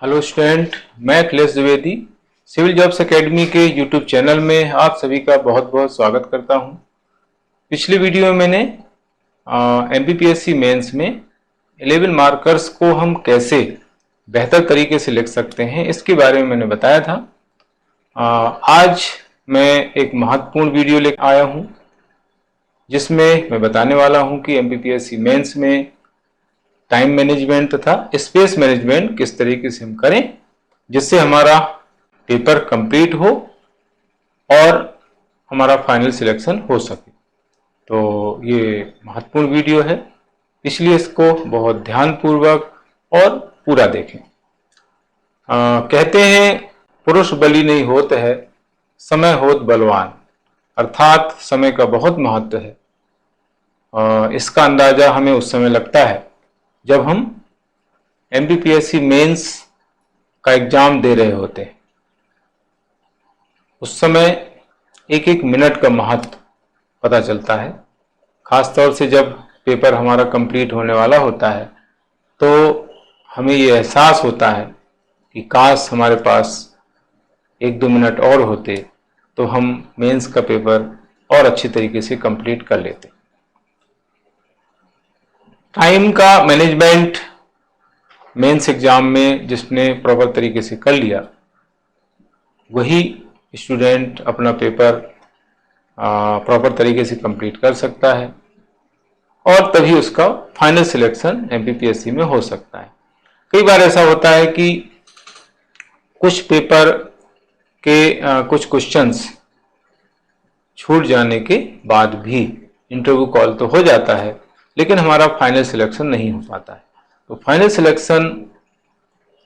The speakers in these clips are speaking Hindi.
हेलो स्टूडेंट, मैं Akhilesh Dwivedi Civil Jobs Academy के यूट्यूब चैनल में आप सभी का बहुत बहुत स्वागत करता हूं। पिछली वीडियो में मैंने एमपीपीएससी मेंस में 11 मार्कर्स को हम कैसे बेहतर तरीके से लिख सकते हैं इसके बारे में मैंने बताया था। आज मैं एक महत्वपूर्ण वीडियो लेकर आया हूं जिसमें मैं बताने वाला हूं कि एमपीपीएससी मेंस में टाइम मैनेजमेंट तथा स्पेस मैनेजमेंट किस तरीके से हम करें जिससे हमारा पेपर कंप्लीट हो और हमारा फाइनल सिलेक्शन हो सके। तो ये महत्वपूर्ण वीडियो है, इसलिए इसको बहुत ध्यानपूर्वक और पूरा देखें। कहते हैं पुरुष बली नहीं होता है, समय होत बलवान, अर्थात समय का बहुत महत्व है। इसका अंदाजा हमें उस समय लगता है जब हम एमपीपीएससी मेंस का एग्जाम दे रहे होते हैं। उस समय एक एक मिनट का महत्व पता चलता है, खासतौर से जब पेपर हमारा कंप्लीट होने वाला होता है तो हमें ये एहसास होता है कि काश हमारे पास 1-2 मिनट और होते तो हम मेंस का पेपर और अच्छी तरीके से कंप्लीट कर लेते। टाइम का मैनेजमेंट मेंस एग्जाम में जिसने प्रॉपर तरीके से कर लिया वही स्टूडेंट अपना पेपर प्रॉपर तरीके से कंप्लीट कर सकता है और तभी उसका फाइनल सिलेक्शन एमपीपीएससी में हो सकता है। कई बार ऐसा होता है कि कुछ पेपर के कुछ क्वेश्चंस छूट जाने के बाद भी इंटरव्यू कॉल तो हो जाता है लेकिन हमारा फाइनल सिलेक्शन नहीं हो पाता है। तो फाइनल सिलेक्शन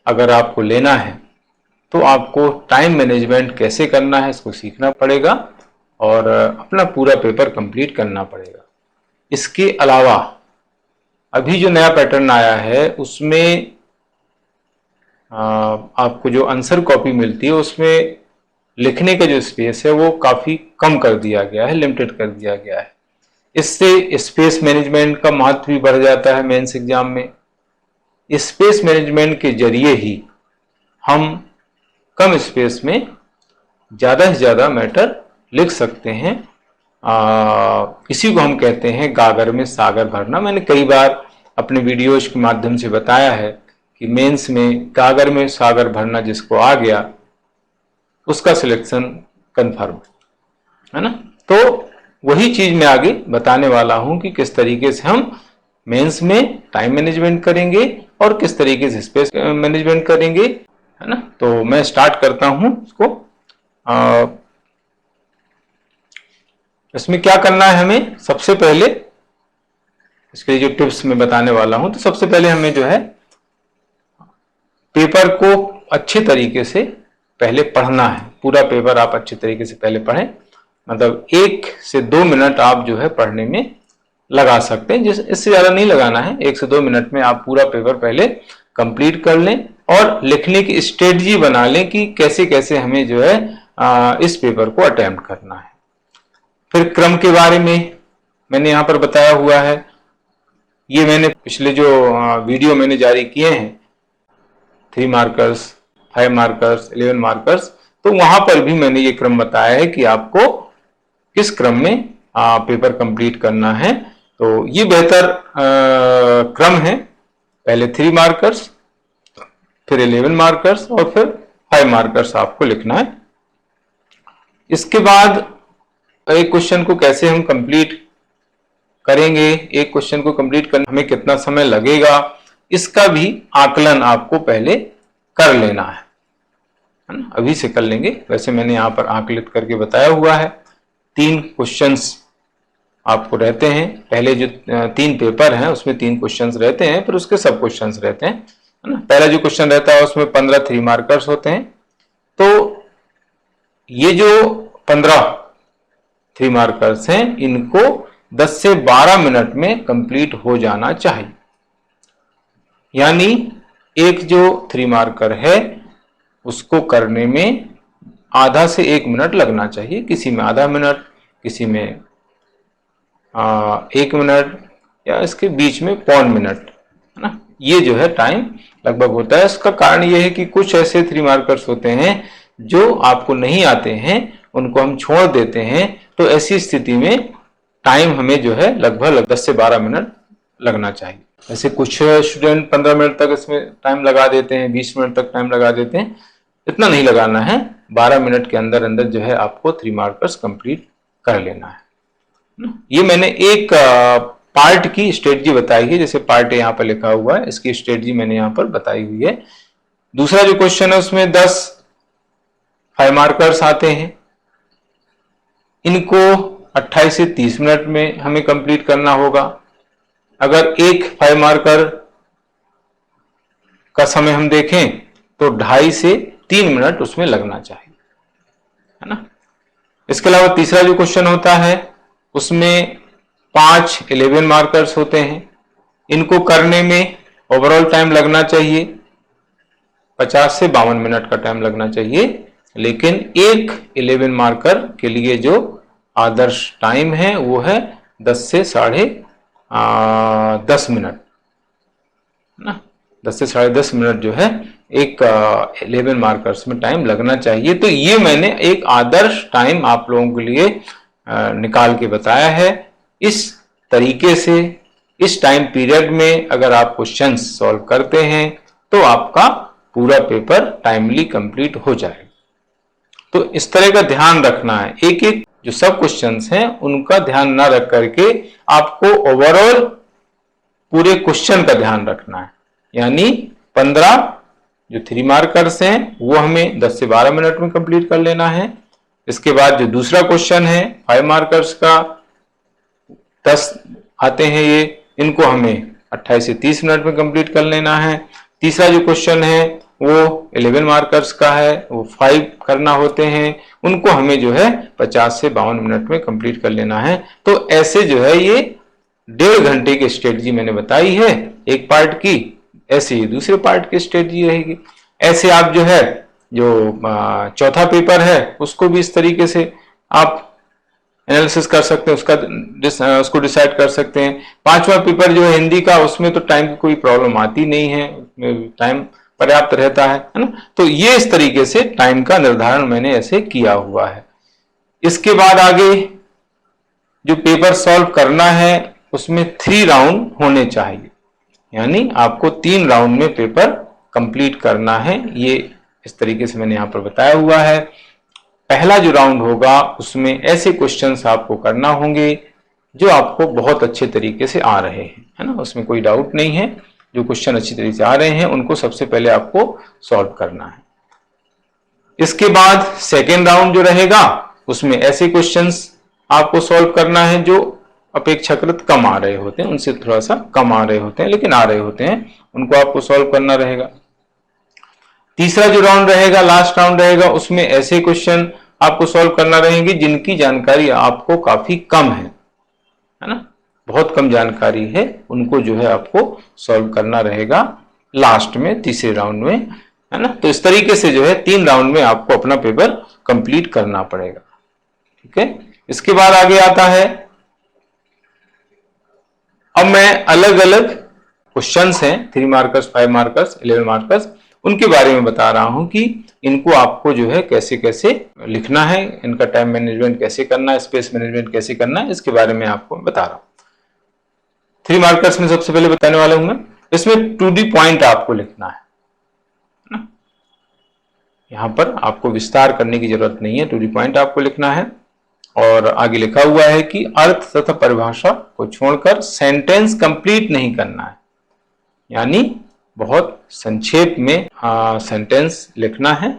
अगर आपको लेना है तो आपको टाइम मैनेजमेंट कैसे करना है इसको सीखना पड़ेगा और अपना पूरा पेपर कंप्लीट करना पड़ेगा। इसके अलावा अभी जो नया पैटर्न आया है उसमें आपको जो आंसर कॉपी मिलती है उसमें लिखने का जो स्पेस है वो काफ़ी कम कर दिया गया है, लिमिटेड कर दिया गया है। इससे स्पेस मैनेजमेंट का महत्व भी बढ़ जाता है। मेंस एग्जाम में स्पेस मैनेजमेंट के जरिए ही हम कम स्पेस में ज़्यादा से ज़्यादा मैटर लिख सकते हैं। इसी को हम कहते हैं गागर में सागर भरना। मैंने कई बार अपने वीडियोज के माध्यम से बताया है कि मेंस में गागर में सागर भरना जिसको आ गया उसका सिलेक्शन कंफर्म है ना। तो वही चीज मैं आगे बताने वाला हूं कि किस तरीके से हम मेंस में टाइम मैनेजमेंट करेंगे और किस तरीके से स्पेस मैनेजमेंट करेंगे, है ना। तो मैं स्टार्ट करता हूं इसको। इसमें क्या करना है हमें, सबसे पहले इसके जो टिप्स मैं बताने वाला हूं तो सबसे पहले हमें जो है पेपर को अच्छे तरीके से पहले पढ़ना है। पूरा पेपर आप अच्छे तरीके से पहले पढ़ें, मतलब 1 से 2 मिनट आप जो है पढ़ने में लगा सकते हैं। इससे ज़्यादा नहीं लगाना है। 1 से 2 मिनट में आप पूरा पेपर पहले कंप्लीट कर लें और लिखने की स्ट्रेटजी बना लें कि कैसे कैसे हमें जो है इस पेपर को अटेम्प्ट करना है। फिर क्रम के बारे में मैंने यहाँ पर बताया हुआ है। ये मैंने पिछले जो वीडियो मैंने जारी किए हैं 3 मार्कर्स, 5 मार्कर्स, 11 मार्कर्स, तो वहां पर भी मैंने ये क्रम बताया है कि आपको किस क्रम में पेपर कंप्लीट करना है। तो ये बेहतर क्रम है। पहले 3 मार्कर्स, फिर 11 मार्कर्स और फिर 5 मार्कर्स आपको लिखना है। इसके बाद एक क्वेश्चन को कैसे हम कंप्लीट करेंगे, एक क्वेश्चन को कंप्लीट करने हमें कितना समय लगेगा, इसका भी आकलन आपको पहले कर लेना है ना। अभी से कर लेंगे, वैसे मैंने यहां पर आकलित करके बताया हुआ है। 3 क्वेश्चंस आपको रहते हैं। पहले जो 3 पेपर हैं उसमें 3 क्वेश्चंस रहते हैं, फिर उसके सब क्वेश्चंस रहते हैं, है ना। पहला जो क्वेश्चन रहता है उसमें 15 3 मार्कर्स होते हैं। तो ये जो 15 3 मार्कर्स हैं इनको 10 से 12 मिनट में कंप्लीट हो जाना चाहिए। यानी एक जो 3 मार्कर है उसको करने में आधा से 1 मिनट लगना चाहिए। किसी में आधा मिनट, किसी में 1 मिनट या इसके बीच में 1.25 मिनट, है ना। ये जो है टाइम लगभग होता है। इसका कारण ये है कि कुछ ऐसे 3 मार्कर्स होते हैं जो आपको नहीं आते हैं, उनको हम छोड़ देते हैं, तो ऐसी स्थिति में टाइम हमें जो है लगभग 10 से 12 मिनट लगना चाहिए। ऐसे कुछ स्टूडेंट 15 मिनट तक इसमें टाइम लगा देते हैं, 20 मिनट तक टाइम लगा देते हैं। इतना नहीं लगाना है, 12 मिनट के अंदर अंदर जो है आपको 3 मार्कर्स कंप्लीट कर लेना है। ये मैंने एक पार्ट की स्ट्रेटजी बताई है, जैसे पार्ट यहाँ पर लिखा हुआ है, इसकी स्ट्रेटजी मैंने यहाँ पर बताई हुई है। दूसरा जो क्वेश्चन है उसमें 10 5 मार्कर्स आते हैं, इनको 28 से 30 मिनट में हमें कंप्लीट करना होगा। अगर एक 5 मार्कर का समय हम देखें तो 2.5 से 3 मिनट उसमें लगना चाहिए, है ना। इसके अलावा तीसरा जो क्वेश्चन होता है उसमें 5 11 मार्कर्स होते हैं, इनको करने में ओवरऑल टाइम लगना चाहिए 50 से 52 मिनट का टाइम लगना चाहिए, लेकिन एक 11 मार्कर के लिए जो आदर्श टाइम है वो है 10 से 10.5 मिनट ना। 10 से 10.5 मिनट जो है एक 11 मार्कर्स में टाइम लगना चाहिए। तो ये मैंने एक आदर्श टाइम आप लोगों के लिए निकाल के बताया है। इस तरीके से इस टाइम पीरियड में अगर आप क्वेश्चन सॉल्व करते हैं तो आपका पूरा पेपर टाइमली कंप्लीट हो जाएगा। तो इस तरह का ध्यान रखना है, एक एक जो सब क्वेश्चंस हैं उनका ध्यान ना रख करके आपको ओवरऑल पूरे क्वेश्चन का ध्यान रखना है। यानी 15 जो 3 मार्कर्स हैं वो हमें 10 से 12 मिनट में कंप्लीट कर लेना है। इसके बाद जो दूसरा क्वेश्चन है 5 मार्कर्स का 10 आते हैं, ये इनको हमें 28 से 30 मिनट में कंप्लीट कर लेना है। तीसरा जो क्वेश्चन है वो 11 मार्कर्स का है, वो 5 करना होते हैं, उनको हमें जो है 50 से 52 मिनट में कंप्लीट कर लेना है। तो ऐसे जो है ये 1.5 घंटे की स्ट्रेटजी मैंने बताई है एक पार्ट की, ऐसे ही दूसरे पार्ट की स्ट्रेटजी रहेगी। ऐसे आप जो है जो चौथा पेपर है उसको भी इस तरीके से आप एनालिसिस कर सकते हैं, उसको डिसाइड कर सकते हैं। 5वां पेपर जो है हिंदी का, उसमें तो टाइम की कोई प्रॉब्लम आती नहीं है, टाइम पर्याप्त रहता है ना। तो ये इस तरीके से टाइम का निर्धारण मैंने ऐसे किया हुआ है। इसके बाद आगे जो पेपर सॉल्व करना है उसमें 3 राउंड होने चाहिए, यानी आपको 3 राउंड में पेपर कंप्लीट करना है। ये इस तरीके से मैंने यहां पर बताया हुआ है। पहला जो राउंड होगा उसमें ऐसे क्वेश्चंस आपको करना होंगे जो आपको बहुत अच्छे तरीके से आ रहे हैं, है ना, उसमें कोई डाउट नहीं है। जो क्वेश्चन अच्छी तरीके से आ रहे हैं उनको सबसे पहले आपको सॉल्व करना है। इसके बाद सेकेंड राउंड जो रहेगा उसमें ऐसे क्वेश्चंस आपको सॉल्व करना है जो अपेक्षाकृत कम आ रहे होते हैं, उनसे थोड़ा सा कम आ रहे होते हैं लेकिन आ रहे होते हैं, उनको आपको सॉल्व करना रहेगा। तीसरा जो राउंड रहेगा, लास्ट राउंड रहेगा, उसमें ऐसे क्वेश्चन आपको सॉल्व करना रहेंगे जिनकी जानकारी आपको काफी कम है ना, बहुत कम जानकारी है, उनको जो है आपको सॉल्व करना रहेगा लास्ट में, तीसरे राउंड में, है ना। तो इस तरीके से जो है 3 राउंड में आपको अपना पेपर कंप्लीट करना पड़ेगा, ठीक है। इसके बाद आगे आता है, अब मैं अलग अलग क्वेश्चंस हैं 3 मार्कर्स 5 मार्कर्स 11 मार्कर्स, उनके बारे में बता रहा हूं कि इनको आपको जो है कैसे कैसे लिखना है, इनका टाइम मैनेजमेंट कैसे करना है, स्पेस मैनेजमेंट कैसे करना है, इसके बारे में आपको बता रहा हूं। 3 मार्कर्स में सबसे पहले बताने वाला हूं मैं, इसमें 2D पॉइंट आपको लिखना है ना। यहां पर आपको विस्तार करने की जरूरत नहीं है, 2D पॉइंट आपको लिखना है। और आगे लिखा हुआ है कि अर्थ तथा परिभाषा को छोड़कर सेंटेंस कंप्लीट नहीं करना है, यानी बहुत संक्षेप में सेंटेंस लिखना है।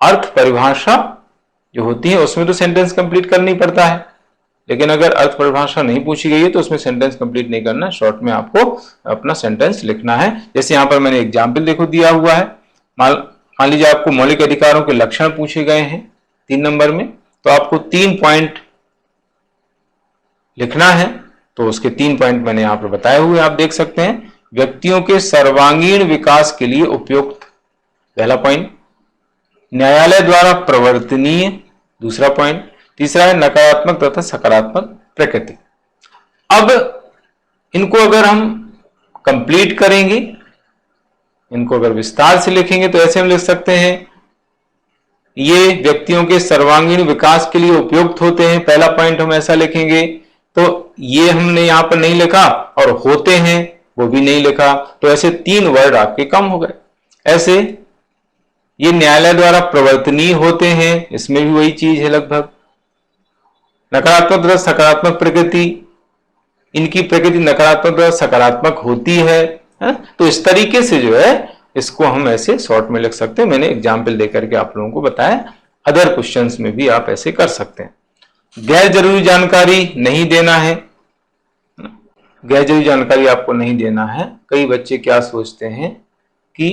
अर्थ परिभाषा जो होती है उसमें तो सेंटेंस कंप्लीट करना ही पड़ता है, लेकिन अगर अर्थ परिभाषा नहीं पूछी गई है तो उसमें सेंटेंस कंप्लीट नहीं करना, शॉर्ट में आपको अपना सेंटेंस लिखना है। जैसे यहां पर मैंने एग्जाम्पल देखो दिया हुआ है, मान लीजिए आपको मौलिक अधिकारों के लक्षण पूछे गए हैं 3 नंबर में, तो आपको 3 पॉइंट लिखना है। तो उसके 3 पॉइंट मैंने यहां पर बताए हुए आप देख सकते हैं। व्यक्तियों के सर्वांगीण विकास के लिए उपयुक्त, पहला पॉइंट। न्यायालय द्वारा प्रवर्तनीय, दूसरा पॉइंट। तीसरा है नकारात्मक तथा सकारात्मक प्रकृति। अब इनको अगर हम कंप्लीट करेंगे। इनको अगर विस्तार से लिखेंगे तो ऐसे हम लिख सकते हैं, ये व्यक्तियों के सर्वांगीण विकास के लिए उपयुक्त होते हैं। पहला पॉइंट हम ऐसा लिखेंगे। तो ये हमने यहां पर नहीं लिखा, और होते हैं वो भी नहीं लिखा, तो ऐसे 3 वर्ड आपके कम हो गए। ऐसे ये न्यायालय द्वारा प्रवर्तनीय होते हैं, इसमें भी वही चीज है लगभग। नकारात्मक तथा सकारात्मक प्रकृति, इनकी प्रकृति नकारात्मक तथा सकारात्मक होती है। तो इस तरीके से जो है इसको हम ऐसे शॉर्ट में लिख सकते हैं। मैंने एग्जाम्पल देकर के आप लोगों को बताया, अदर क्वेश्चंस में भी आप ऐसे कर सकते हैं। गैर जरूरी जानकारी नहीं देना है, गैर जरूरी जानकारी आपको नहीं देना है। कई बच्चे क्या सोचते हैं कि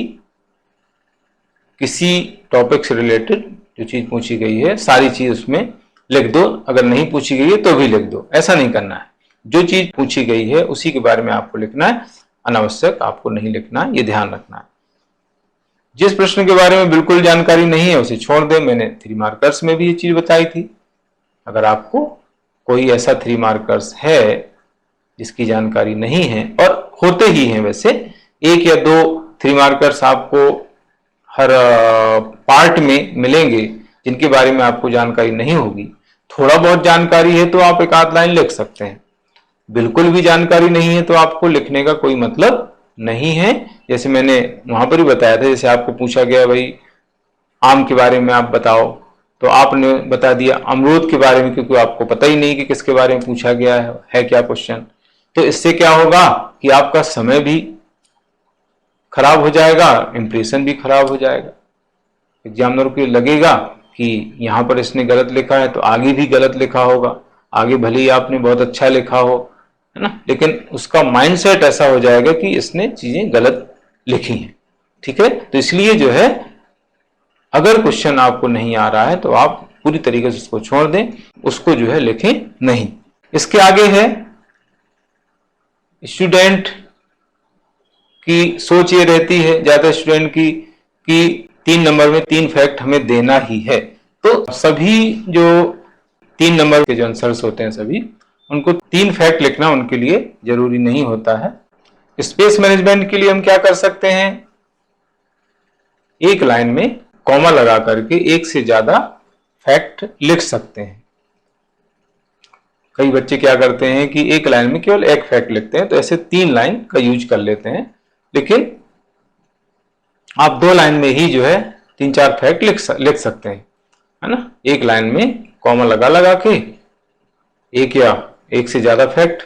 किसी टॉपिक से रिलेटेड जो चीज पूछी गई है सारी चीज उसमें लिख दो, अगर नहीं पूछी गई है तो भी लिख दो। ऐसा नहीं करना है, जो चीज पूछी गई है उसी के बारे में आपको लिखना है, अनावश्यक आपको नहीं लिखना है, ये ध्यान रखना है। जिस प्रश्न के बारे में बिल्कुल जानकारी नहीं है उसे छोड़ दें। मैंने 3 मार्कर्स में भी ये चीज बताई थी। अगर आपको कोई ऐसा 3 मार्कर्स है जिसकी जानकारी नहीं है, और होते ही हैं वैसे, 1 या 2 3 मार्कर्स आपको हर पार्ट में मिलेंगे जिनके बारे में आपको जानकारी नहीं होगी। थोड़ा बहुत जानकारी है तो आप 1 आध लाइन लिख सकते हैं। बिल्कुल भी जानकारी नहीं है तो आपको लिखने का कोई मतलब नहीं है। जैसे मैंने वहां पर ही बताया था, जैसे आपको पूछा गया भाई आम के बारे में आप बताओ, तो आपने बता दिया अमरूद के बारे में, क्योंकि आपको पता ही नहीं कि किसके बारे में पूछा गया है क्या क्वेश्चन। तो इससे क्या होगा कि आपका समय भी खराब हो जाएगा, इंप्रेशन भी खराब हो जाएगा। एग्जामिनर को लगेगा कि यहां पर इसने गलत लिखा है तो आगे भी गलत लिखा होगा। आगे भले ही आपने बहुत अच्छा लिखा हो, है ना, लेकिन उसका माइंडसेट ऐसा हो जाएगा कि इसने चीजें गलत लिखी हैं। ठीक है, तो इसलिए जो है अगर क्वेश्चन आपको नहीं आ रहा है तो आप पूरी तरीके से उसको छोड़ दें, उसको जो है लिखें नहीं। इसके आगे है स्टूडेंट की सोच ये रहती है ज्यादा स्टूडेंट की कि 3 नंबर में 3 फैक्ट हमें देना ही है। तो सभी जो 3 नंबर के जो आंसर्स होते हैं सभी उनको 3 फैक्ट लिखना उनके लिए जरूरी नहीं होता है। स्पेस मैनेजमेंट के लिए हम क्या कर सकते हैं, एक लाइन में कॉमा लगा करके 1 से ज्यादा फैक्ट लिख सकते हैं। कई बच्चे क्या करते हैं कि एक लाइन में केवल 1 फैक्ट लिखते हैं, तो ऐसे 3 लाइन का यूज कर लेते हैं। लेकिन आप 2 लाइन में ही जो है 3-4 फैक्ट लिख सकते हैं, है ना। एक लाइन में कॉमा लगा के 1 या 1 से ज्यादा फैक्ट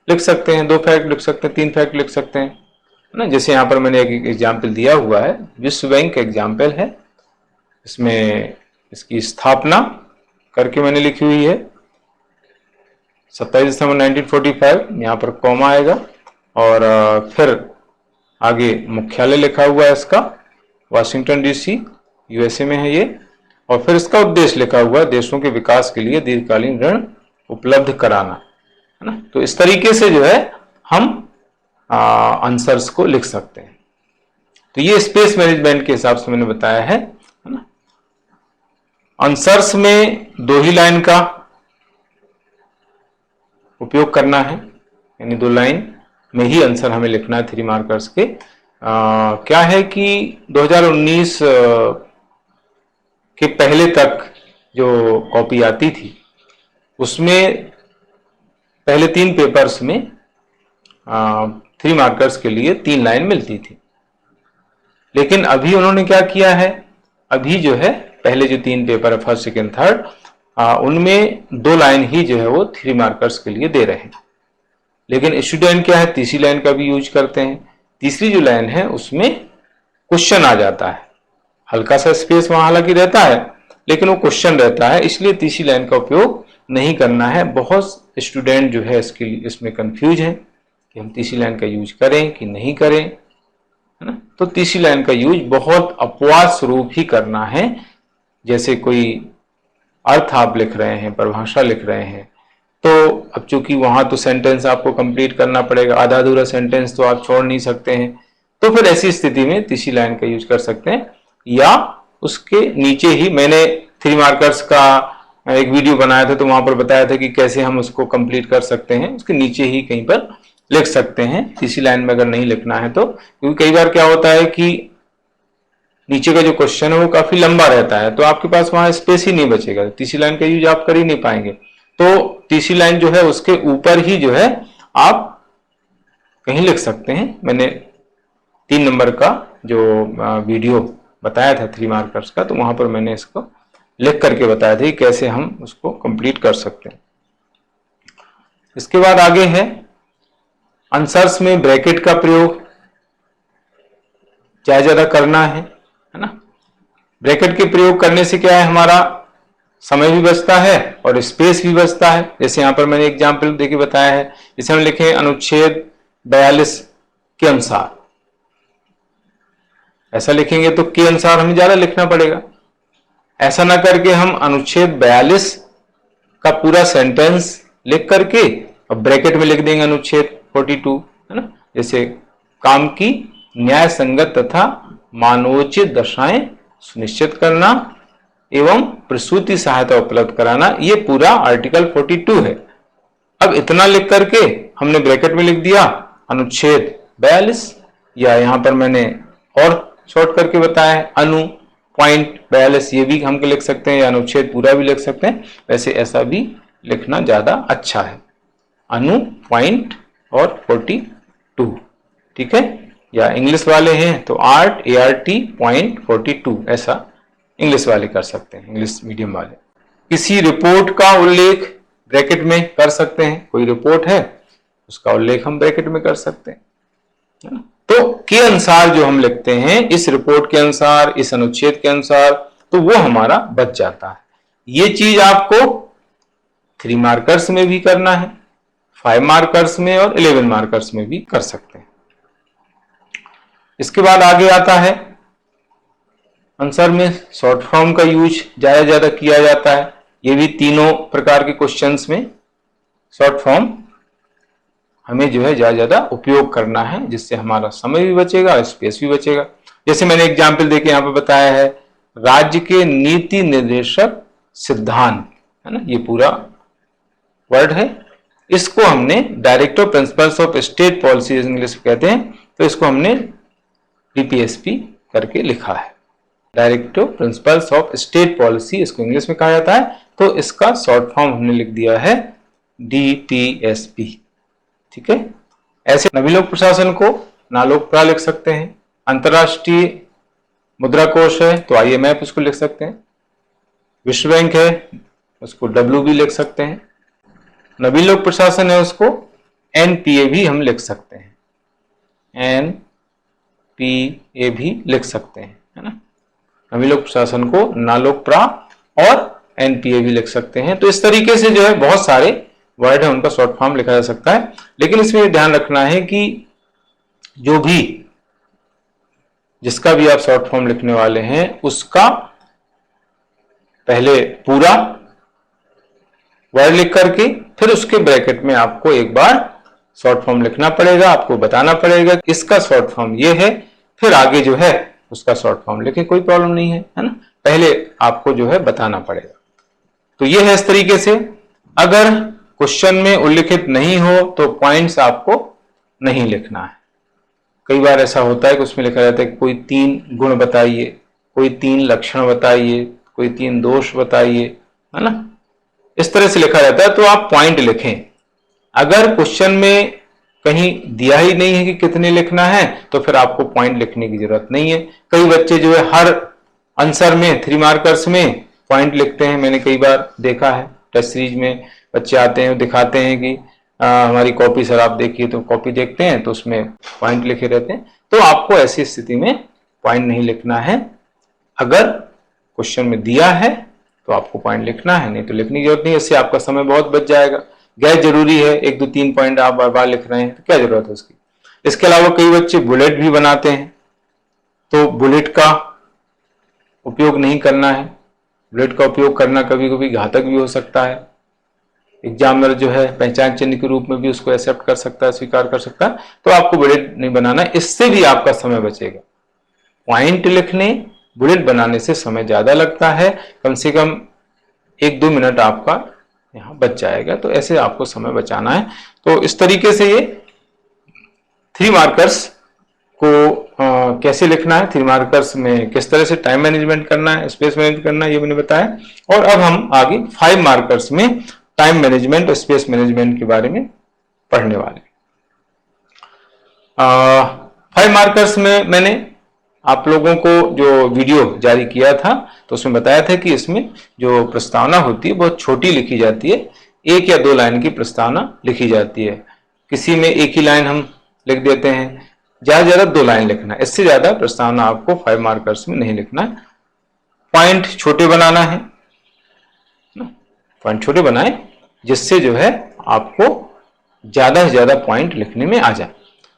लिख सकते हैं, 2 फैक्ट लिख सकते हैं, 3 फैक्ट लिख सकते हैं, है ना। जैसे यहां पर मैंने एक एग्जाम्पल दिया हुआ है, विश्व बैंक का एग्जाम्पल है। इसमें इसकी स्थापना करके मैंने लिखी हुई है 27 दिसंबर 1945, यहाँ पर कॉमा आएगा, और फिर आगे मुख्यालय लिखा हुआ है इसका, वाशिंगटन डीसी यूएसए में है ये, और फिर इसका उद्देश्य लिखा हुआ है देशों के विकास के लिए दीर्घकालीन ऋण उपलब्ध कराना, है ना। तो इस तरीके से जो है हम आंसर्स को लिख सकते हैं। तो ये स्पेस मैनेजमेंट के हिसाब से मैंने बताया है ना। आंसर्स में 2 ही लाइन का उपयोग करना है, यानी 2 लाइन में ही आंसर हमें लिखना है 3 मार्कर्स के। क्या है कि 2019 के पहले तक जो कॉपी आती थी उसमें पहले 3 पेपर्स में 3 मार्कर्स के लिए 3 लाइन मिलती थी। लेकिन अभी उन्होंने क्या किया है, अभी जो है पहले जो 3 पेपर है फर्स्ट सेकेंड थर्ड, उनमें 2 लाइन ही जो है वो 3 मार्कर्स के लिए दे रहे हैं। लेकिन स्टूडेंट क्या है, तीसरी लाइन का भी यूज करते हैं। तीसरी जो लाइन है उसमें क्वेश्चन आ जाता है, हल्का सा स्पेस वहां हालांकि रहता है लेकिन वो क्वेश्चन रहता है, इसलिए तीसरी लाइन का उपयोग नहीं करना है। बहुत स्टूडेंट जो है इसमें कंफ्यूज है कि हम तीसरी लाइन का यूज करें कि नहीं करें, है ना। तो तीसरी लाइन का यूज बहुत अपवाद स्वरूप ही करना है। जैसे कोई अर्थ आप लिख रहे हैं, परिभाषा लिख रहे हैं, तो अब चूंकि वहां तो सेंटेंस आपको कंप्लीट करना पड़ेगा, आधा अधूरा सेंटेंस तो आप छोड़ नहीं सकते हैं, तो फिर ऐसी स्थिति में तीसरी लाइन का यूज कर सकते हैं। या उसके नीचे ही मैंने 3 मार्कर्स का एक वीडियो बनाया था, तो वहां पर बताया था कि कैसे हम उसको कंप्लीट कर सकते हैं, उसके नीचे ही कहीं पर लिख सकते हैं, तीसरी लाइन में अगर नहीं लिखना है तो, क्योंकि कई बार क्या होता है कि नीचे का जो क्वेश्चन है वो काफी लंबा रहता है तो आपके पास वहां स्पेस ही नहीं बचेगा, तीसरी लाइन का यूज आप कर ही नहीं पाएंगे। तो तीसरी लाइन जो है उसके ऊपर ही जो है आप कहीं लिख सकते हैं। मैंने 3 नंबर का जो वीडियो बताया था 3 मार्कर्स का, तो वहां पर मैंने इसको लिख करके बताया था कि कैसे हम उसको कंप्लीट कर सकते हैं। इसके बाद आगे है आंसर्स में ब्रैकेट का प्रयोग ज्यादा करना है ना। ब्रैकेट के प्रयोग करने से क्या है, हमारा समय भी बचता है और स्पेस भी बचता है। जैसे यहां पर मैंने एग्जाम्पल देके बताया है, जैसे हम लिखे अनुच्छेद 42 के अनुसार, ऐसा लिखेंगे तो के अनुसार हमें ज्यादा लिखना पड़ेगा। ऐसा ना करके हम अनुच्छेद 42 का पूरा सेंटेंस लिख करके और ब्रैकेट में लिख देंगे अनुच्छेद 42, है ना। जैसे काम की न्याय संगत तथा मानवोचित दशाएं सुनिश्चित करना एवं प्रसूति सहायता उपलब्ध कराना, ये पूरा आर्टिकल 42 है। अब इतना लिख करके हमने ब्रैकेट में लिख दिया अनुच्छेद 42, या यहां पर मैंने और शॉर्ट करके बताया है अनु पॉइंट 42, ये भी हम लिख सकते हैं, या अनुच्छेद पूरा भी लिख सकते हैं। वैसे ऐसा भी लिखना ज्यादा अच्छा है, अनु पॉइंट और 42, ठीक है। या इंग्लिश वाले हैं तो ART पॉइंट 42, ऐसा इंग्लिश वाले कर सकते हैं, इंग्लिश मीडियम वाले। किसी रिपोर्ट का उल्लेख ब्रैकेट में कर सकते हैं, कोई रिपोर्ट है उसका उल्लेख हम ब्रैकेट में कर सकते हैं, है ना। तो के अनुसार जो हम लिखते हैं, इस रिपोर्ट के अनुसार, इस अनुच्छेद के अनुसार, तो वो हमारा बच जाता है। ये चीज आपको 3 मार्कर्स में भी करना है, 5 मार्कर्स में और 11 मार्कर्स में भी कर सकते हैं। इसके बाद आगे आता है आंसर में शॉर्ट फॉर्म का यूज ज्यादा किया जाता है। ये भी तीनों प्रकार के क्वेश्चंस में शॉर्ट फॉर्म हमें जो है ज्यादा उपयोग करना है, जिससे हमारा समय भी बचेगा, स्पेस भी बचेगा। जैसे मैंने एग्जाम्पल देके यहाँ पे बताया है, राज्य के नीति निर्देशक सिद्धांत, है ना, ये पूरा वर्ड है। इसको हमने directive principles of state policy English में कहते हैं, तो इसको हमने DPSP करके लिखा है, directive principles of state policy इसको इंग्लिश में कहा जाता है। तो इसका शॉर्ट फॉर्म हमने लिख दिया है DPSP, ठीक है। ऐसे नवीलोक प्रशासन को नालोकप्रा लिख सकते हैं। अंतरराष्ट्रीय मुद्रा कोष है तो IMF उसको लिख सकते हैं। विश्व बैंक है उसको WB लिख सकते हैं। नवीलोक प्रशासन है उसको NPA भी हम लिख सकते हैं, NPA भी लिख सकते हैं, है ना। नवीलोक प्रशासन को नालोकप्रा और NPA भी लिख सकते हैं। तो इस तरीके से जो है बहुत सारे वर्ड है उनका शॉर्ट फॉर्म लिखा जा सकता है। लेकिन इसमें ध्यान रखना है कि जो भी जिसका भी आप शॉर्ट फॉर्म लिखने वाले हैं उसका पहले पूरा वर्ड लिख करके फिर उसके ब्रैकेट में आपको एक बार शॉर्ट फॉर्म लिखना पड़ेगा, आपको बताना पड़ेगा इसका शॉर्ट फॉर्म ये है, फिर आगे जो है उसका शॉर्ट फॉर्म लिखें, कोई प्रॉब्लम नहीं है, है ना। पहले आपको जो है बताना पड़ेगा। तो ये है इस तरीके से। अगर क्वेश्चन में उल्लिखित नहीं हो तो पॉइंट्स आपको नहीं लिखना है। कई बार ऐसा होता है कि उसमें लिखा जाता है कि कोई 3 गुण बताइए, कोई 3 लक्षण बताइए, कोई 3 दोष बताइए, है ना, इस तरह से लिखा जाता है। तो आप पॉइंट लिखें। अगर क्वेश्चन में कहीं दिया ही नहीं है कि कितने लिखना है तो फिर आपको पॉइंट लिखने की जरूरत नहीं है। कई बच्चे जो है हर आंसर में 3 मार्कर्स में पॉइंट लिखते हैं, मैंने कई बार देखा है। टेस्ट सीरीज में बच्चे आते हैं दिखाते हैं कि हमारी कॉपी सर आप देखिए, तो कॉपी देखते हैं तो उसमें पॉइंट लिखे रहते हैं। तो आपको ऐसी स्थिति में पॉइंट नहीं लिखना है। अगर क्वेश्चन में दिया है तो आपको पॉइंट लिखना है, नहीं तो लिखने की जरूरत नहीं। इससे आपका समय बहुत बच जाएगा। गैर जरूरी है 1 2 3 पॉइंट आप बार बार लिख रहे हैं तो क्या जरूरत है उसकी। इसके अलावा कई बच्चे बुलेट भी बनाते हैं, तो बुलेट का उपयोग नहीं करना है। बुलेट का उपयोग करना कभी कभी घातक भी हो सकता है। एग्जामिनर जो है पहचान चिन्ह के रूप में भी उसको एक्सेप्ट कर सकता है, स्वीकार कर सकता है। तो आपको बुलेट नहीं बनाना, इससे भी आपका समय बचेगा। पॉइंट लिखने बुलेट बनाने से समय ज्यादा लगता है, कम से कम 1 2 मिनट आपका यहाँ बच जाएगा। तो ऐसे आपको समय बचाना है। तो इस तरीके से ये 3 मार्कर्स को कैसे लिखना है, 3 मार्कर्स में किस तरह से टाइम मैनेजमेंट करना है, स्पेस मैनेज करना है, ये मैंने बताया। और अब हम आगे 5 मार्कर्स में टाइम मैनेजमेंट और स्पेस मैनेजमेंट के बारे में पढ़ने वाले। 5 मार्कर्स में मैंने आप लोगों को जो वीडियो जारी किया था तो उसमें बताया था कि इसमें जो प्रस्तावना होती है बहुत छोटी लिखी जाती है, 1 या 2 लाइन की प्रस्तावना लिखी जाती है। किसी में 1 ही लाइन हम लिख देते हैं, ज्यादा से ज्यादा 2 लाइन लिखना है, इससे ज्यादा प्रस्तावना आपको 5 मार्कर्स में नहीं लिखना है। पॉइंट छोटे बनाना है, पॉइंट छोटे बनाए जिससे जो है आपको ज्यादा से ज्यादा पॉइंट लिखने में आ जाए।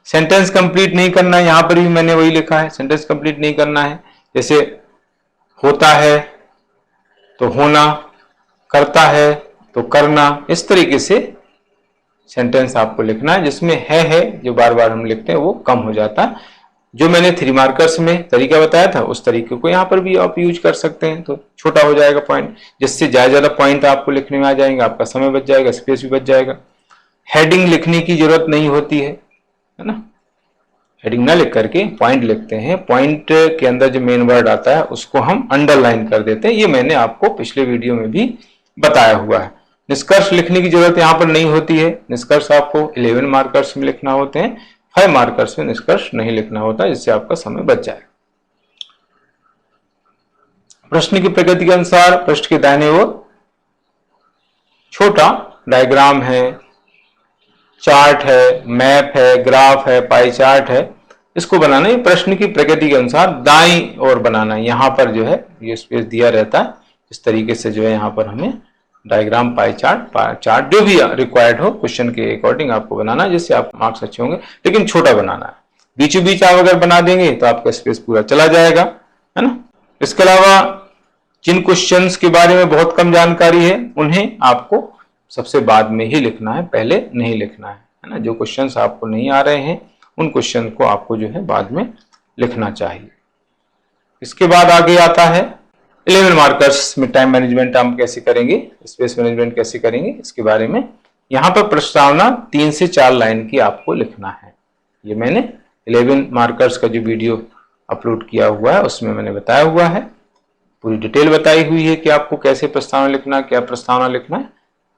सेंटेंस कंप्लीट नहीं करना है, यहां पर भी मैंने वही लिखा है, सेंटेंस कंप्लीट नहीं करना है। जैसे होता है तो होना, करता है तो करना, इस तरीके से सेंटेंस आपको लिखना है। जिसमें है जो बार बार हम लिखते हैं वो कम हो जाता है। जो मैंने 3 मार्कर्स में तरीका बताया था उस तरीके को यहाँ पर भी आप यूज कर सकते हैं, तो छोटा हो जाएगा पॉइंट, जिससे ज्यादा पॉइंट आपको लिखने में आ जाएंगे, आपका समय बच जाएगा, स्पेस भी बच जाएगा। हेडिंग लिखने की जरूरत नहीं होती है ना, हेडिंग ना लिख करके पॉइंट लिखते हैं। पॉइंट के अंदर जो मेन वर्ड आता है उसको हम अंडरलाइन कर देते हैं, ये मैंने आपको पिछले वीडियो में भी बताया हुआ है। निष्कर्ष लिखने की जरूरत यहां पर नहीं होती है, निष्कर्ष आपको 11 मार्कर्स में लिखना होते हैं, 5 मार्कर्स में निष्कर्ष नहीं लिखना होता, जिससे आपका समय बच जाए। प्रश्न की प्रकृति के अनुसार पृष्ठ के दाहिने ओर छोटा डायग्राम है, चार्ट है, मैप है, ग्राफ है, पाई चार्ट है, इसको बनाना है। प्रश्न की प्रकृति के अनुसार दाईं ओर बनाना है, यहां पर जो है ये स्पेस दिया रहता है, इस तरीके से जो है यहां पर हमें डायग्राम, पाई चार्ट जो भी रिक्वायर्ड हो क्वेश्चन के अकॉर्डिंग आपको बनाना है, जिससे आप मार्क्स अच्छे होंगे, लेकिन छोटा बनाना है। बीचों बीच आप अगर बना देंगे तो आपका स्पेस पूरा चला जाएगा, है ना। इसके अलावा जिन क्वेश्चंस के बारे में बहुत कम जानकारी है उन्हें आपको सबसे बाद में ही लिखना है, पहले नहीं लिखना है ना। जो क्वेश्चंस आपको नहीं आ रहे हैं उन क्वेश्चन को आपको जो है बाद में लिखना चाहिए। इसके बाद आगे आता है 11 मार्कर्स में टाइम मैनेजमेंट हम कैसे करेंगे, स्पेस मैनेजमेंट कैसे करेंगे, इसके बारे में। यहां पर प्रस्तावना 3 से 4 लाइन की आपको लिखना है। ये मैंने 11 मार्कर्स का जो वीडियो अपलोड किया हुआ है उसमें मैंने बताया हुआ है, पूरी डिटेल बताई हुई है कि आपको कैसे प्रस्तावना लिखना है, क्या प्रस्तावना लिखना है,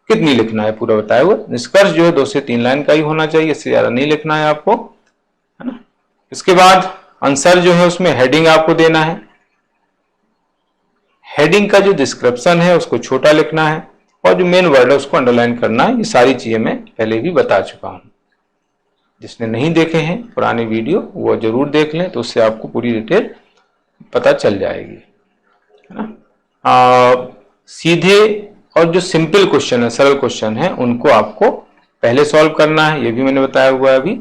कितनी लिखना है, पूरा बताया हुआ। निष्कर्ष जो है 2 से 3 लाइन का ही होना चाहिए, इससे ज्यादा नहीं लिखना है आपको, है ना। इसके बाद आंसर जो है उसमें हेडिंग आपको देना है, हेडिंग का जो डिस्क्रिप्शन है उसको छोटा लिखना है, और जो मेन वर्ड है उसको अंडरलाइन करना है। ये सारी चीजें मैं पहले भी बता चुका हूं, जिसने नहीं देखे हैं पुराने वीडियो वो जरूर देख लें, तो उससे आपको पूरी डिटेल पता चल जाएगी, है ना। सीधे और जो सिंपल क्वेश्चन है, सरल क्वेश्चन है, उनको आपको पहले सॉल्व करना है, ये भी मैंने बताया हुआ है अभी।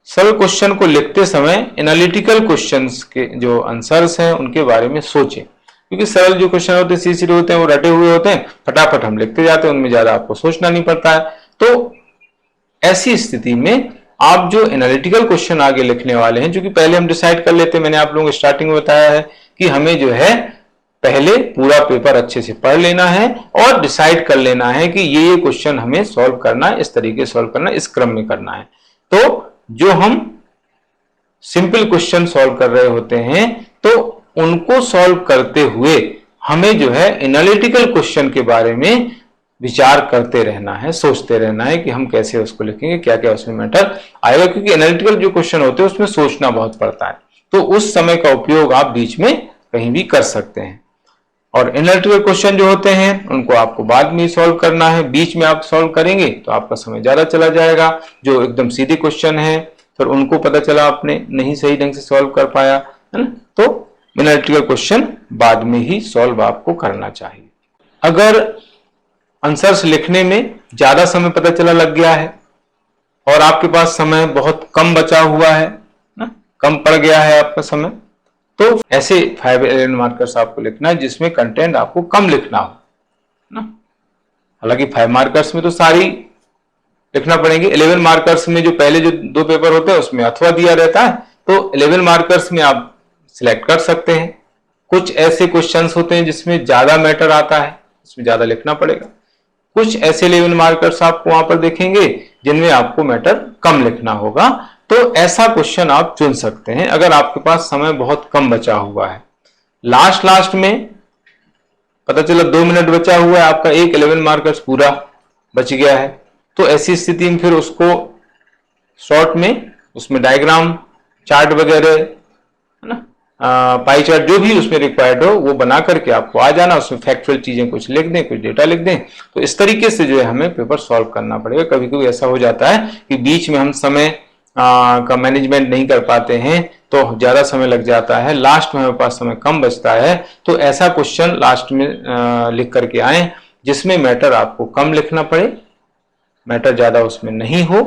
सरल क्वेश्चन को लिखते समय एनालिटिकल क्वेश्चंस के जो आंसर्स हैं उनके बारे में सोचें, क्योंकि सरल जो क्वेश्चन होते हैं सीधे होते हैं, वो रटे हुए होते हैं, फटाफट हम लिखते जाते हैं, उनमें ज्यादा आपको सोचना नहीं पड़ता है। तो ऐसी स्थिति में आप जो एनालिटिकल क्वेश्चन आगे लिखने वाले हैं, जो कि पहले हम डिसाइड कर लेते हैं, मैंने आप लोगों को स्टार्टिंग में बताया है कि हमें जो है पहले पूरा पेपर अच्छे से पढ़ लेना है और डिसाइड कर लेना है कि ये क्वेश्चन हमें सॉल्व करना है, इस तरीके से सॉल्व करना है, इस क्रम में करना है। तो जो हम सिंपल क्वेश्चन सॉल्व कर रहे होते हैं तो उनको सॉल्व करते हुए हमें जो है एनालिटिकल क्वेश्चन के बारे में विचार करते रहना है, सोचते रहना है कि हम कैसे उसको लिखेंगे, क्या क्या उसमें मैटर आएगा, क्योंकि एनालिटिकल जो क्वेश्चन होते हैं उसमें सोचना बहुत पड़ता है। तो उस समय का उपयोग आप बीच में कहीं भी कर सकते हैं, और एनालिटिकल क्वेश्चन जो होते हैं उनको आपको बाद में सॉल्व करना है। बीच में आप सॉल्व करेंगे तो आपका समय ज्यादा चला जाएगा। जो एकदम सीधे क्वेश्चन है फिर उनको पता चला आपने नहीं सही ढंग से सॉल्व कर पाया, है ना, तो एनालिटिकल क्वेश्चन बाद में ही सॉल्व आपको करना चाहिए। अगर आंसर्स लिखने में ज्यादा समय पता चला लग गया है और आपके पास समय बहुत कम बचा हुआ है ना, कम पड़ गया है आपका समय, तो ऐसे 5 मार्कर्स आपको लिखना है जिसमें कंटेंट आपको कम लिखना हो ना। हालांकि 5 मार्कर्स में तो सारी लिखना पड़ेंगे। 11 मार्कर्स में जो पहले जो 2 पेपर होते हैं उसमें अथवा दिया रहता है, तो 11 मार्कर्स में आप सिलेक्ट कर सकते हैं। कुछ ऐसे क्वेश्चंस होते हैं जिसमें ज्यादा मैटर आता है, उसमें ज्यादा लिखना पड़ेगा। कुछ ऐसे 11 मार्कर्स आपको वहां पर देखेंगे जिनमें आपको मैटर कम लिखना होगा, तो तो ऐसा क्वेश्चन आप चुन सकते हैं अगर आपके पास समय बहुत कम बचा हुआ है। लास्ट में पता चला 2 मिनट बचा हुआ है, आपका एक 11 मार्कर्स पूरा बच गया है, तो ऐसी स्थिति में फिर उसको शॉर्ट में उसमें डायग्राम चार्ट वगैरह है ना, पाई चार्ट जो भी उसमें रिक्वायर्ड हो वो बना करके आपको आ जाना, उसमें फैक्चुअल चीजें कुछ लिख दें, कुछ डेटा लिख दें। तो इस तरीके से जो है हमें पेपर सॉल्व करना पड़ेगा। कभी कभी ऐसा हो जाता है कि बीच में हम समय का मैनेजमेंट नहीं कर पाते हैं तो ज्यादा समय लग जाता है, लास्ट में हमारे पास समय कम बचता है, तो ऐसा क्वेश्चन लास्ट में लिख करके आए जिसमें मैटर आपको कम लिखना पड़े, मैटर ज्यादा उसमें नहीं हो,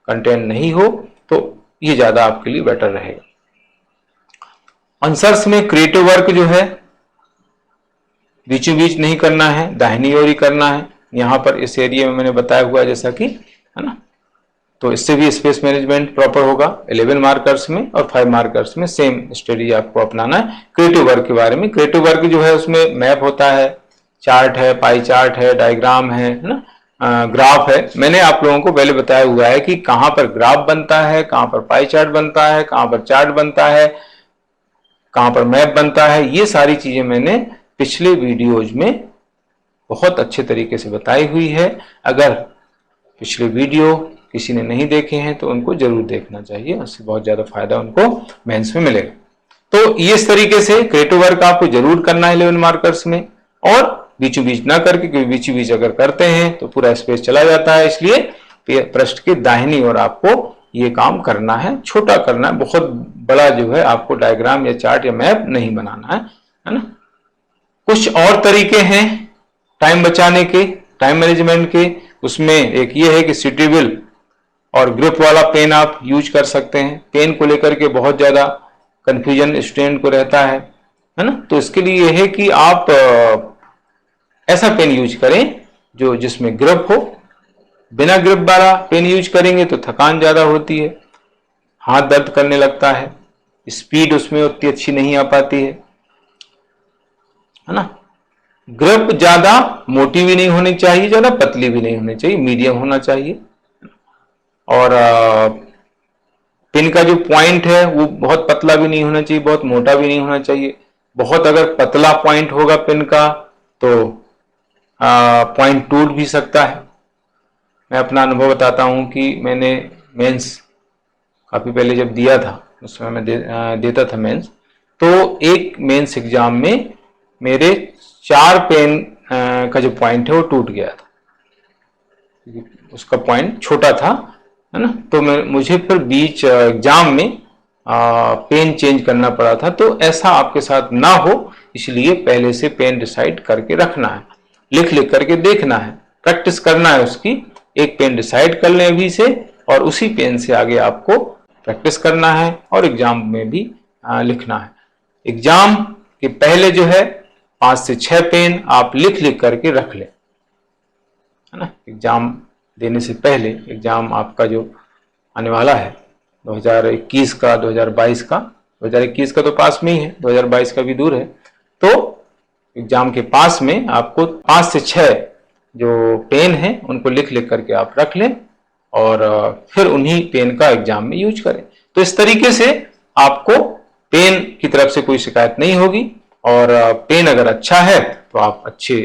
कंटेंट नहीं हो, तो ये ज्यादा आपके लिए बेटर रहेगा। आंसर्स में क्रिएटिव वर्क जो है बीचों बीच नहीं करना है, दाहिनी ओर ही करना है। यहां पर इस एरिया में मैंने बताया हुआ है जैसा कि है ना, तो इससे भी स्पेस मैनेजमेंट प्रॉपर होगा। 11 मार्कर्स में और 5 मार्कर्स में सेम स्ट्रेटेजी आपको अपनाना है। क्रिएटिव वर्क के बारे में, क्रिएटिव वर्क जो है उसमें मैप होता है, चार्ट है, पाई चार्ट है, डायग्राम है ना, ग्राफ है। मैंने आप लोगों को पहले बताया हुआ है कि कहां पर ग्राफ बनता है, कहां पर पाई चार्ट बनता है, कहां पर चार्ट बनता है, कहां पर मैप बनता है। ये सारी चीजें मैंने पिछले वीडियोज में बहुत अच्छे तरीके से बताई हुई है। अगर पिछले वीडियो किसी ने नहीं देखे हैं तो उनको जरूर देखना चाहिए, उससे बहुत ज्यादा फायदा उनको मेंस में मिलेगा। तो ये इस तरीके से क्रिएटिव वर्क आपको जरूर करना है 11 मार्कर्स में, और बीचों बीच ना करके, क्योंकि बीचों बीच अगर करते हैं तो पूरा स्पेस चला जाता है। इसलिए पृष्ठ के दाहिनी ओर आपको ये काम करना है, छोटा करना है, बहुत बड़ा जो है आपको डायग्राम या चार्ट या मैप नहीं बनाना है ना। कुछ और तरीके हैं टाइम बचाने के, टाइम मैनेजमेंट के। उसमें एक ये है कि सुटेबल और ग्रिप वाला पेन आप यूज कर सकते हैं। पेन को लेकर के बहुत ज्यादा कंफ्यूजन स्टूडेंट को रहता है ना, तो इसके लिए यह है कि आप ऐसा पेन यूज करें जो जिसमें ग्रिप हो। बिना ग्रिप वाला पेन यूज करेंगे तो थकान ज्यादा होती है, हाथ दर्द करने लगता है, स्पीड उसमें उतनी अच्छी नहीं आ पाती है ना। ग्रिप ज्यादा मोटी भी नहीं होनी चाहिए, ज्यादा पतली भी नहीं होनी चाहिए, मीडियम होना चाहिए। और पिन का जो पॉइंट है वो बहुत पतला भी नहीं होना चाहिए, बहुत मोटा भी नहीं होना चाहिए। बहुत अगर पतला पॉइंट होगा पिन का तो पॉइंट टूट भी सकता है। मैं अपना अनुभव बताता हूं कि मैंने मेंस काफी पहले जब दिया था, उस समय मैं देता था मेंस, तो एक मेंस एग्जाम में मेरे 4 पेन का जो पॉइंट है वो टूट गया था, उसका पॉइंट छोटा था है ना। तो मुझे फिर बीच एग्जाम में पेन चेंज करना पड़ा था। तो ऐसा आपके साथ ना हो, इसलिए पहले से पेन डिसाइड करके रखना है, लिख लिख करके देखना है, प्रैक्टिस करना है उसकी। एक पेन डिसाइड कर लें अभी से और उसी पेन से आगे आपको प्रैक्टिस करना है और एग्जाम में भी लिखना है। एग्जाम के पहले जो है 5 से 6 पेन आप लिख लिख करके रख लें है ना। एग्जाम देने से पहले, एग्जाम आपका जो आने वाला है 2021 का, 2022 का, 2021 का तो पास में ही है, 2022 का भी दूर है, तो एग्जाम के पास में आपको 5 से 6 जो पेन है उनको लिख लिख करके आप रख लें और फिर उन्हीं पेन का एग्जाम में यूज करें। तो इस तरीके से आपको पेन की तरफ से कोई शिकायत नहीं होगी और पेन अगर अच्छा है तो आप अच्छे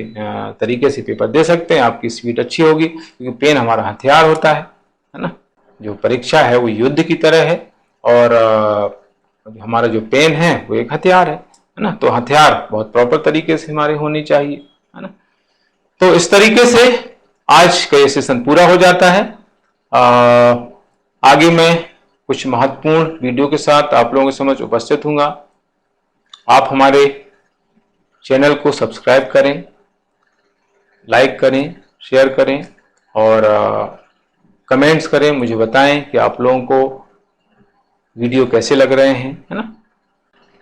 तरीके से पेपर दे सकते हैं, आपकी स्पीड अच्छी होगी, क्योंकि पेन हमारा हथियार होता है ना। जो परीक्षा है वो युद्ध की तरह है और हमारा जो पेन है वो एक हथियार है ना। तो हथियार बहुत प्रॉपर तरीके से हमारे होने चाहिए है ना। तो इस तरीके से आज का ये सेशन पूरा हो जाता है। आगे मैं कुछ महत्वपूर्ण वीडियो के साथ आप लोगों के समझ उपस्थित हूँगा। आप हमारे चैनल को सब्सक्राइब करें, लाइक करें, शेयर करें और कमेंट्स करें, मुझे बताएं कि आप लोगों को वीडियो कैसे लग रहे हैं है ना।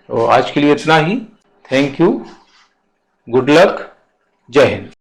तो आज के लिए इतना ही। थैंक यू, गुड लक, जय हिंद।